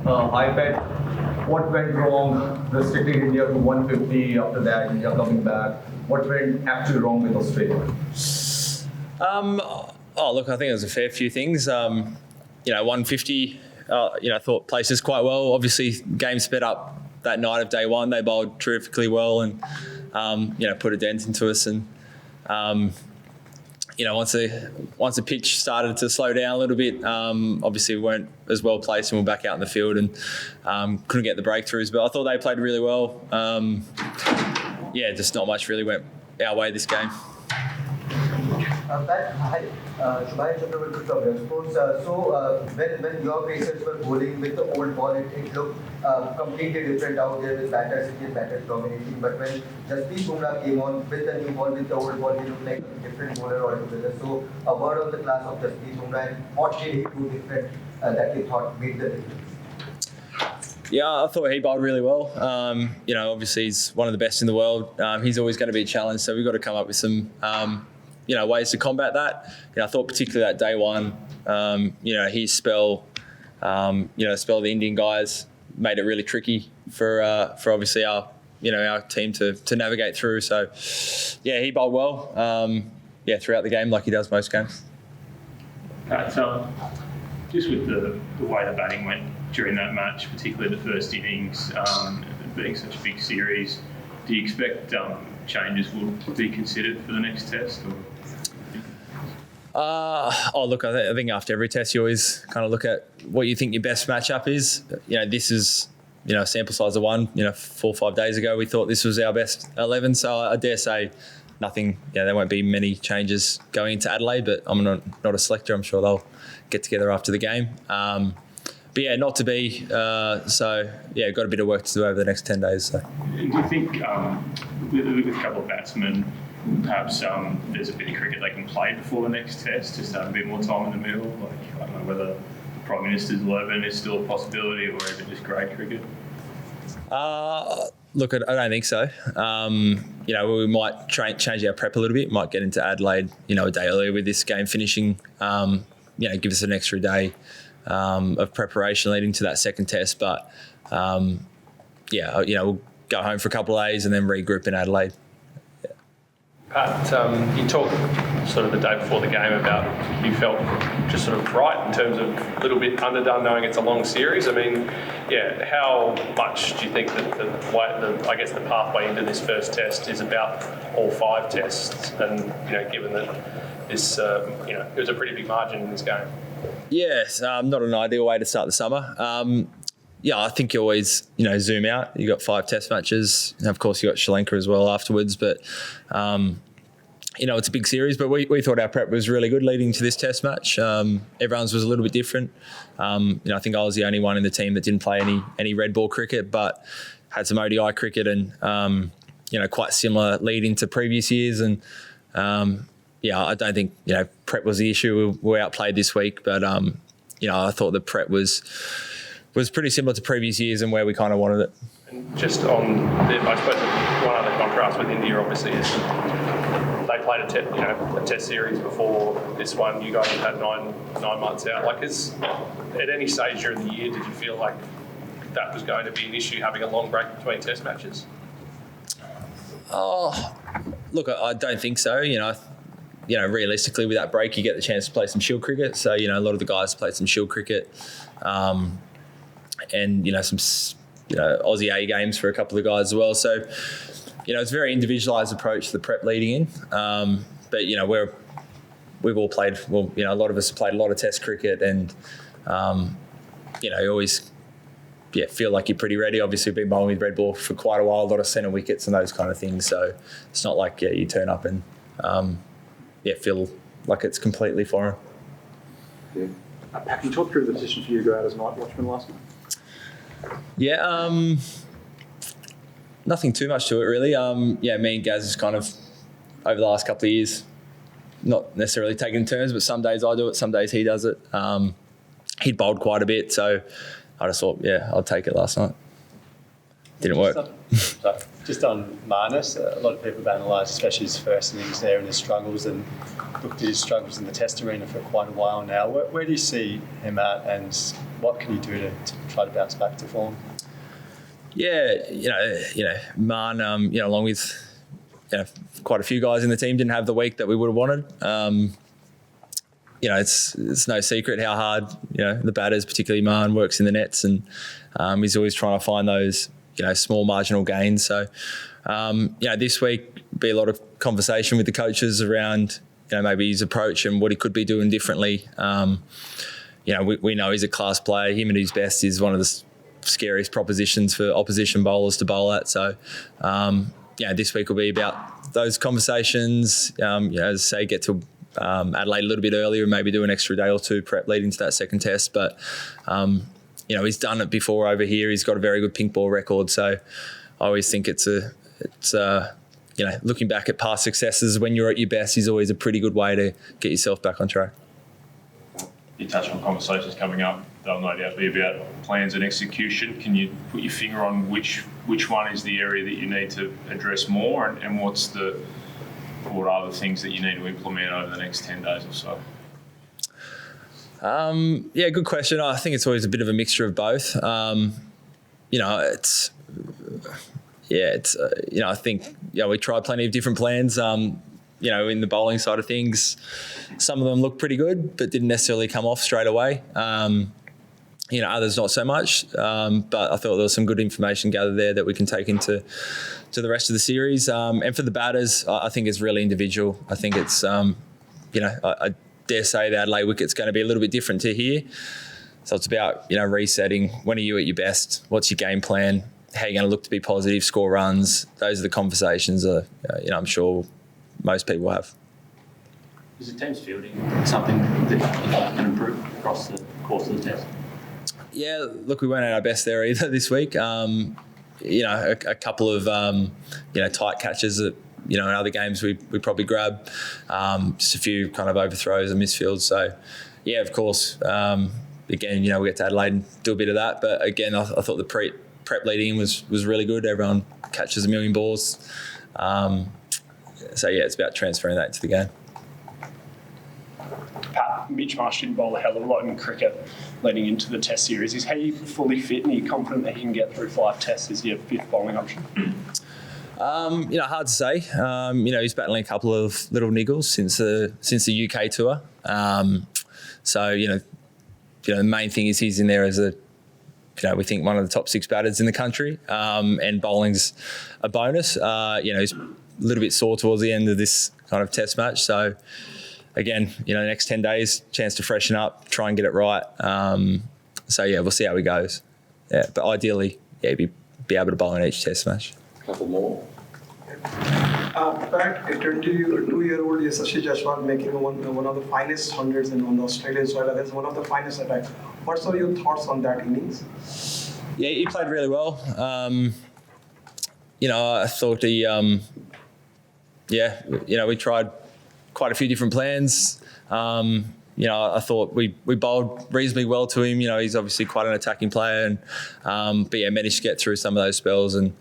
iPad. What went wrong? Restricting India to 150. After that, India coming back. What went actually wrong with Australia? Look, I think there's a fair few things. 150. I thought places quite well. Obviously, game sped up that night of day one. They bowled terrifically well and put a dent into us. And once the pitch started to slow down a little bit, obviously we weren't as well placed and we're back out in the field and couldn't get the breakthroughs. But I thought they played really well. Just not much really went our way this game. Hi, Shubhai Chakravarti from Red Sports. When your Pacers were bowling with the old ball, it looked completely different out there with Indian batters dominating. But when Jasprit Bumrah came on with the new ball, with the old ball, he looked like a different bowler altogether. So, a word on the class of Jasprit Bumrah and what did he do different that you thought made the difference? Yeah, I thought he bowled really well. Obviously he's one of the best in the world. He's always going to be a challenge, so we've got to come up with some ways to combat that. I thought particularly that day one, his spell, spell the Indian guys made it really tricky for obviously our team to navigate through. So, he bowled well. Throughout the game like he does most games. So, just with the way the batting went during that match, particularly the first innings, being such a big series, do you expect changes will be considered for the next test? I think after every test you always kind of look at what you think your best matchup is. This is, a sample size of one. 4 or 5 days ago we thought this was our best 11, so I dare say nothing. There won't be many changes going into Adelaide, but I'm not a selector. I'm sure they'll get together after the game. Not to be. Got a bit of work to do over the next 10 days. So. Do you think with a couple of batsmen, perhaps there's a bit of cricket they can play before the next test, just to have a bit more time in the middle? I don't know whether the Prime Minister's 11 is still a possibility or even just grade cricket. Look, I don't think so. We might change our prep a little bit. Might get into Adelaide, a day earlier with this game finishing. Give us an extra day of preparation leading to that second test. But we'll go home for a couple of days and then regroup in Adelaide. Pat, you talked sort of the day before the game about you felt just sort of right in terms of a little bit underdone knowing it's a long series. I mean, how much do you think that the pathway into this first test is about all 5 tests? And, given that this, it was a pretty big margin in this game. Yes, not an ideal way to start the summer. I think you always, zoom out. You got 5 test matches. And of course, you got Sri Lanka as well afterwards. But, it's a big series. But we thought our prep was really good leading to this test match. Everyone's was a little bit different. I think I was the only one in the team that didn't play any red ball cricket, but had some ODI cricket and, quite similar leading to previous years. And, I don't think, prep was the issue. We were outplayed this week. But, I thought the prep was pretty similar to previous years and where we kind of wanted it. And just on, I suppose one other contrast with India obviously is they played a test series before this one. You guys have had nine months out. At any stage during the year, did you feel like that was going to be an issue, having a long break between test matches? Look, I don't think so. Realistically with that break, you get the chance to play some Shield cricket. So, a lot of the guys played some Shield cricket. And some Aussie A games for a couple of guys as well. So it's a very individualised approach to the prep leading in. But we've all played. Well, a lot of us have played a lot of Test cricket, and you always feel like you're pretty ready. Obviously, we've been bowling with red ball for quite a while. A lot of centre wickets and those kind of things. So it's not like you turn up and feel like it's completely foreign. Yeah. Pat, can you talk through the decision for you to go out as night watchman last night? Nothing too much to it really. Me and Gaz is kind of over the last couple of years, not necessarily taking turns, but some days I do it, some days he does it. He'd bowled quite a bit, so I just thought, I'll take it last night. didn't work. Just on Marnus, a lot of people have analysed, especially his first innings there and his struggles, and looked at his struggles in the Test arena for quite a while now. Where do you see him at, and what can he do to try to bounce back to form? Yeah, Man, along with quite a few guys in the team didn't have the week that we would have wanted. It's no secret how hard the batters, particularly Man, works in the nets, and he's always trying to find those small marginal gains. So this week be a lot of conversation with the coaches around maybe his approach and what he could be doing differently. We know he's a class player. Him at his best is one of the scariest propositions for opposition bowlers to bowl at. So this week will be about those conversations. As I say, get to Adelaide a little bit earlier and maybe do an extra day or two prep leading to that second test. But, he's done it before over here. He's got a very good pink ball record. So I always think it's looking back at past successes when you're at your best is always a pretty good way to get yourself back on track. You touched on conversations coming up. They'll no doubt be about plans and execution. Can you put your finger on which one is the area that you need to address more, and what are the things that you need to implement over the next 10 days or so? Good question. I think it's always a bit of a mixture of both. I think we tried plenty of different plans. In the bowling side of things, some of them looked pretty good, but didn't necessarily come off straight away. Others not so much. But I thought there was some good information gathered there that we can take into the rest of the series. And for the batters, I think it's really individual. I think it's, I dare say the Adelaide wicket's going to be a little bit different to here. So it's about, resetting. When are you at your best? What's your game plan? How are you going to look to be positive, score runs? Those are the conversations I'm sure most people have. Is the team's fielding something that can improve across the course of the test? Yeah, look, we weren't at our best there either this week. A couple of tight catches that in other games we probably grab. Just a few kind of overthrows and misfields. So yeah, of course. Again, we get to Adelaide and do a bit of that. But again, I thought the prep leading was really good. Everyone catches a million balls. It's about transferring that into the game. Pat, Mitch Marsh didn't bowl a hell of a lot in cricket leading into the Test series. Is he fully fit and are you confident that he can get through 5 tests as your 5th bowling option? Hard to say. He's battling a couple of little niggles since the UK tour. The main thing is he's in there as we think one of the top 6 batters in the country, and bowling's a bonus. He's a little bit sore towards the end of this kind of Test match. So again, next 10 days, chance to freshen up, try and get it right. We'll see how he goes. Yeah, but ideally, be able to bowl in each Test match. Couple more. Pat, a 22-year-old Yashasvi Jaiswal making one of the finest hundreds on the Australian soil. That's one of the finest attacks. What are your thoughts on that innings? Yeah, he played really well. I thought he, we tried quite a few different plans. I thought we bowled reasonably well to him. He's obviously quite an attacking player, and managed to get through some of those spells and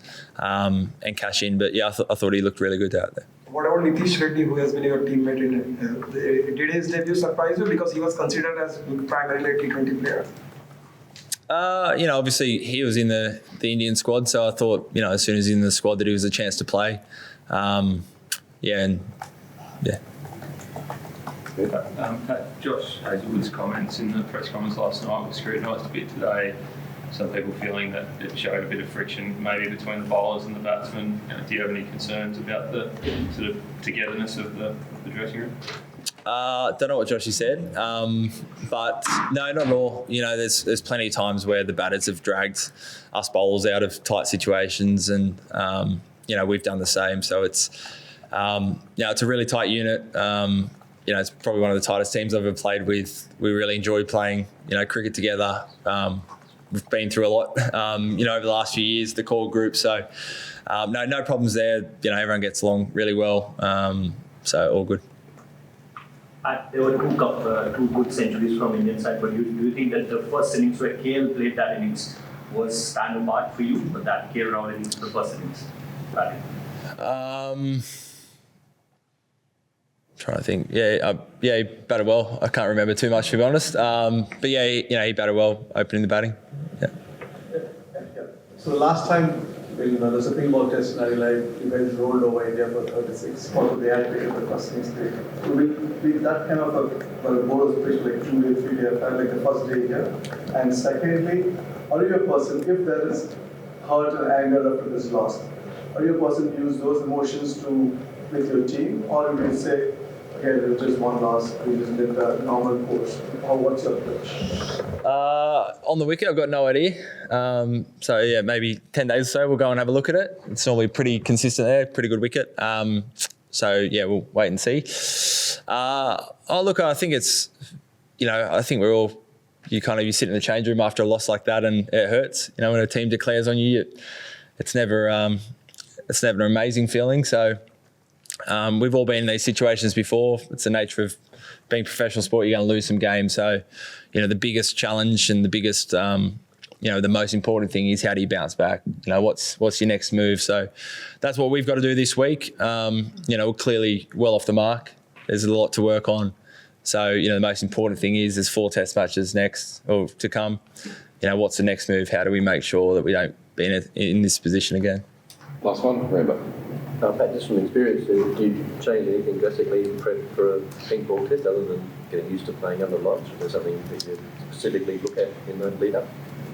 cash in. But I thought he looked really good out there. What about Nitish Reddy, who has been your teammate? Did his debut surprise you because he was considered as primarily a T20 player? Obviously he was in the Indian squad, so I thought as soon as he's in the squad that he was a chance to play. Josh Hazelwood's comments in the press conference last night was scrutinised a bit today. Some people feeling that it showed a bit of friction maybe between the bowlers and the batsmen. Do you have any concerns about the sort of togetherness of the dressing room? Don't know what Joshy said, but no, not at all. There's plenty of times where the batters have dragged us bowlers out of tight situations, and we've done the same. So it's it's a really tight unit. It's probably one of the tightest teams I've ever played with. We really enjoy playing, cricket together. We've been through a lot, over the last few years, the core group. So, no problems there. Everyone gets along really well. So all good. There were two good centuries from Indian side, but do you think that the first innings where KL played that innings was stand apart for you, but that came around in the first innings? Batting. Trying to think. He batted well. I can't remember too much, to be honest. But yeah, he batted well, opening the batting. Yeah. So last time, there's a ping ball test scenario, like you guys rolled over India for 36, although they had taken the first innings straight. So will be that kind of a bonus pitch, like 2 day, 3 day, like the first day here? And secondly, are you a person, if there is hurt and anger after this loss, are you a person who use those emotions with your team, or will you say, okay, there's just one loss, we just did the normal course? Or what's your approach? On the wicket, I've got no idea. So yeah, maybe 10 days or so, we'll go and have a look at it. It's normally pretty consistent there, pretty good wicket. So yeah, we'll wait and see. Look, I think it's, I think we're all, you sit in the change room after a loss like that, and it hurts. When a team declares on you, it's never an amazing feeling. So we've all been in these situations before. It's the nature of being professional sport. You're going to lose some games. So, the biggest challenge and the biggest, the most important thing is, how do you bounce back? What's your next move? So that's what we've got to do this week. We're clearly well off the mark. There's a lot to work on. So, the most important thing is there's 4 test matches next or to come. What's the next move? How do we make sure that we don't be in this position again? Last one, Rainbow. Pat, just from experience, do you change anything drastically in prep for a pink ball test other than getting used to playing under lights? Is there something that you specifically look at in the lead up?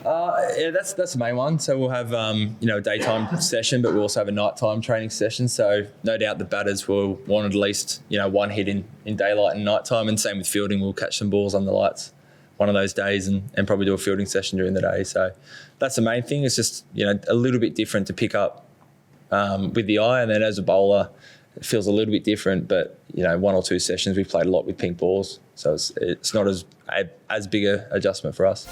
Yeah, that's the main one. So we'll have a daytime session, but we'll also have a nighttime training session. So no doubt the batters will want at least one hit in daylight and nighttime, and same with fielding. We'll catch some balls under lights one of those days and probably do a fielding session during the day. So that's the main thing. It's just a little bit different to pick up with the eye, and then as a bowler, it feels a little bit different. But 1 or 2 sessions, we've played a lot with pink balls, so it's not as big a adjustment for us.